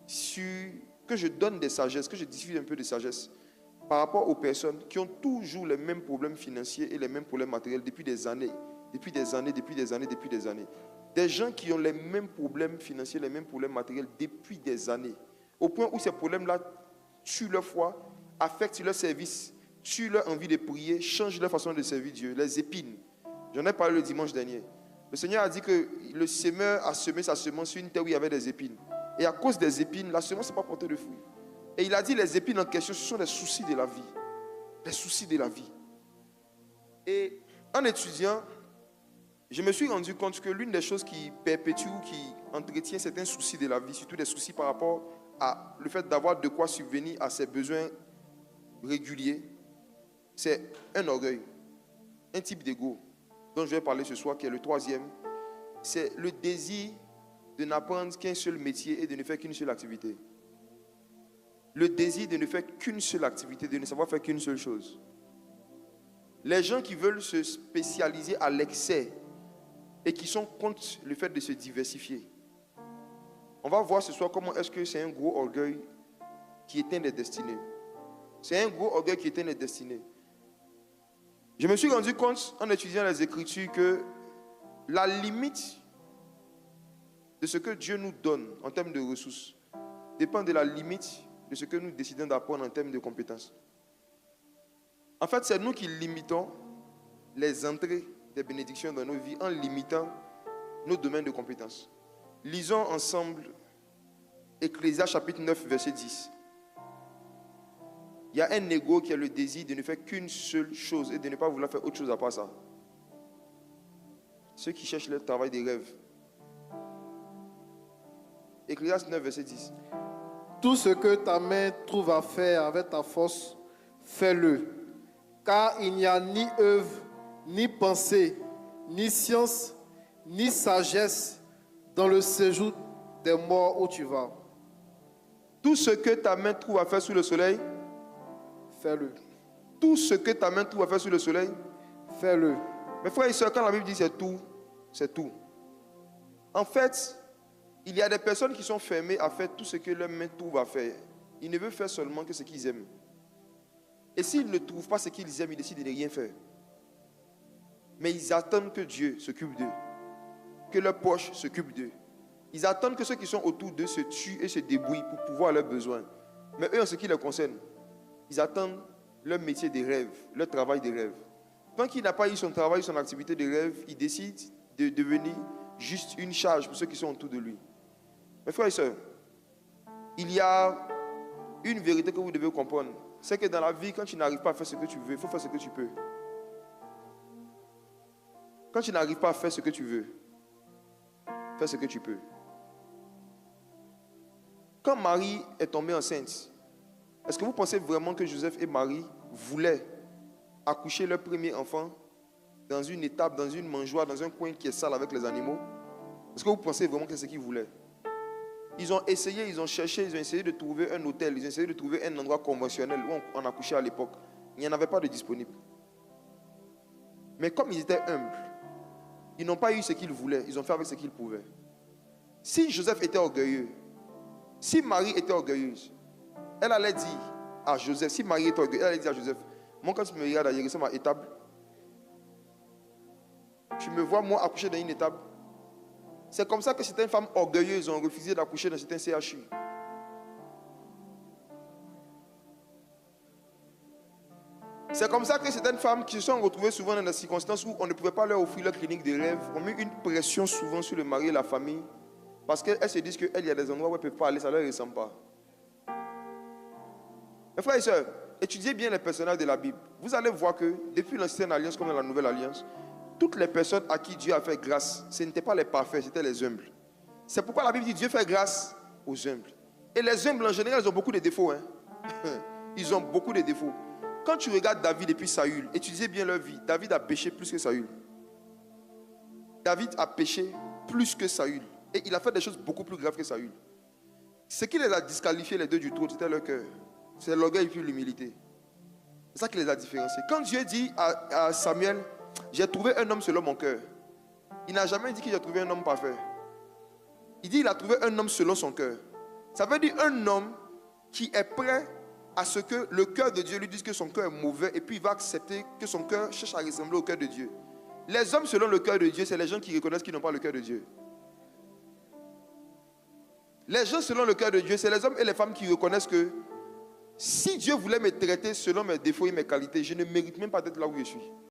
que je donne des sagesses, que je diffuse un peu de sagesse par rapport aux personnes qui ont toujours les mêmes problèmes financiers et les mêmes problèmes matériels depuis des années. Depuis des années. Des gens qui ont les mêmes problèmes financiers, les mêmes problèmes matériels depuis des années. Au point où ces problèmes-là tuent leur foi, affectent leur service, tuent leur envie de prier, changent leur façon de servir Dieu, les épines. J'en ai parlé le dimanche dernier. Le Seigneur a dit que le semeur a semé sa semence sur une terre où il y avait des épines. Et à cause des épines, la semence n'a pas porté de fruits. Et il a dit les épines en question, ce sont les soucis de la vie. Les soucis de la vie. Et en étudiant, je me suis rendu compte que l'une des choses qui perpétue ou qui entretient certains soucis de la vie, surtout des soucis par rapport à le fait d'avoir de quoi subvenir à ses besoins réguliers, c'est un orgueil, un type d'ego dont je vais parler ce soir, qui est le troisième. C'est le désir de n'apprendre qu'un seul métier et de ne faire qu'une seule activité. Le désir de ne faire qu'une seule activité, de ne savoir faire qu'une seule chose. Les gens qui veulent se spécialiser à l'excès et qui sont contre le fait de se diversifier. On va voir ce soir comment est-ce que c'est un gros orgueil qui éteint les destinées. C'est un gros orgueil qui éteint les destinées. Je me suis rendu compte en étudiant les Écritures que la limite de ce que Dieu nous donne en termes de ressources dépend de la limite de ce que nous décidons d'apprendre en termes de compétences. En fait, c'est nous qui limitons les entrées des bénédictions dans nos vies en limitant nos domaines de compétences. Lisons ensemble Ecclésiaste chapitre 9, verset 10. Il y a un ego qui a le désir de ne faire qu'une seule chose et de ne pas vouloir faire autre chose à part ça. Ceux qui cherchent le travail des rêves. Ecclésiaste 9, verset 10. Tout ce que ta main trouve à faire avec ta force, fais-le. Car il n'y a ni œuvre, ni pensée, ni science, ni sagesse dans le séjour des morts où tu vas. Tout ce que ta main trouve à faire sous le soleil, fais-le. Tout ce que ta main trouve à faire sous le soleil, fais-le. Mes frères et sœurs, quand la Bible dit c'est tout, c'est tout. En fait, il y a des personnes qui sont fermées à faire tout ce que leur main trouve à faire. Ils ne veulent faire seulement que ce qu'ils aiment. Et s'ils ne trouvent pas ce qu'ils aiment, ils décident de ne rien faire. Mais ils attendent que Dieu s'occupe d'eux. Que leur poche s'occupe d'eux. Ils attendent que ceux qui sont autour d'eux se tuent et se débrouillent pour pouvoir leurs besoins. Mais eux, en ce qui les concerne, ils attendent leur métier des rêves, leur travail des rêves. Tant qu'il n'a pas eu son travail, son activité de rêve, il décide de devenir juste une charge pour ceux qui sont autour de lui. Mes frères et sœurs, il y a une vérité que vous devez comprendre. C'est que dans la vie, quand tu n'arrives pas à faire ce que tu veux, il faut faire ce que tu peux. Quand tu n'arrives pas à faire ce que tu veux, fais ce que tu peux. Quand Marie est tombée enceinte, est-ce que vous pensez vraiment que Joseph et Marie voulaient accoucher leur premier enfant dans une étape, dans une mangeoire, dans un coin qui est sale avec les animaux? Est-ce que vous pensez vraiment que c'est ce qu'ils voulaient? Ils ont essayé, ils ont cherché, ils ont essayé de trouver un hôtel, ils ont essayé de trouver un endroit conventionnel où on accouchait à l'époque. Il n'y en avait pas de disponible. Mais comme ils étaient humbles, ils n'ont pas eu ce qu'ils voulaient, ils ont fait avec ce qu'ils pouvaient. Si Joseph était orgueilleux, si Marie était orgueilleuse, elle allait dire à Joseph, si Marie était orgueilleuse, elle allait dire à Joseph, moi quand tu me regardes, il ressemble à étable. Tu me vois moi accoucher dans une étable. C'est comme ça que certaines femmes orgueilleuses ont refusé d'accoucher dans certains CHU. C'est comme ça que certaines femmes qui se sont retrouvées souvent dans des circonstances où on ne pouvait pas leur offrir leur clinique de rêve, ont mis une pression souvent sur le mari et la famille parce qu'elles se disent qu'il y a des endroits où elles ne peuvent pas aller, ça ne leur ressemble pas. Mes frères et sœurs, étudiez bien les personnages de la Bible. Vous allez voir que depuis l'ancienne alliance comme dans la nouvelle alliance, toutes les personnes à qui Dieu a fait grâce, ce n'étaient pas les parfaits, c'était les humbles. C'est pourquoi la Bible dit Dieu fait grâce aux humbles. Et les humbles en général, ils ont beaucoup de défauts. Ils ont beaucoup de défauts. Quand tu regardes David et puis Saül, étudiez bien leur vie. David a péché plus que Saül. David a péché plus que Saül. Et il a fait des choses beaucoup plus graves que Saül. Ce qui les a disqualifiés les deux du trône, c'était leur cœur. C'est l'orgueil et puis l'humilité. C'est ça qui les a différenciés. Quand Dieu dit à Samuel, j'ai trouvé un homme selon mon cœur, il n'a jamais dit qu'il a trouvé un homme parfait. Il dit qu'il a trouvé un homme selon son cœur. Ça veut dire un homme qui est prêt à ce que le cœur de Dieu lui dise que son cœur est mauvais et puis il va accepter que son cœur cherche à ressembler au cœur de Dieu. Les hommes selon le cœur de Dieu, c'est les gens qui reconnaissent qu'ils n'ont pas le cœur de Dieu. Les gens selon le cœur de Dieu, c'est les hommes et les femmes qui reconnaissent que si Dieu voulait me traiter selon mes défauts et mes qualités, je ne mérite même pas d'être là où je suis.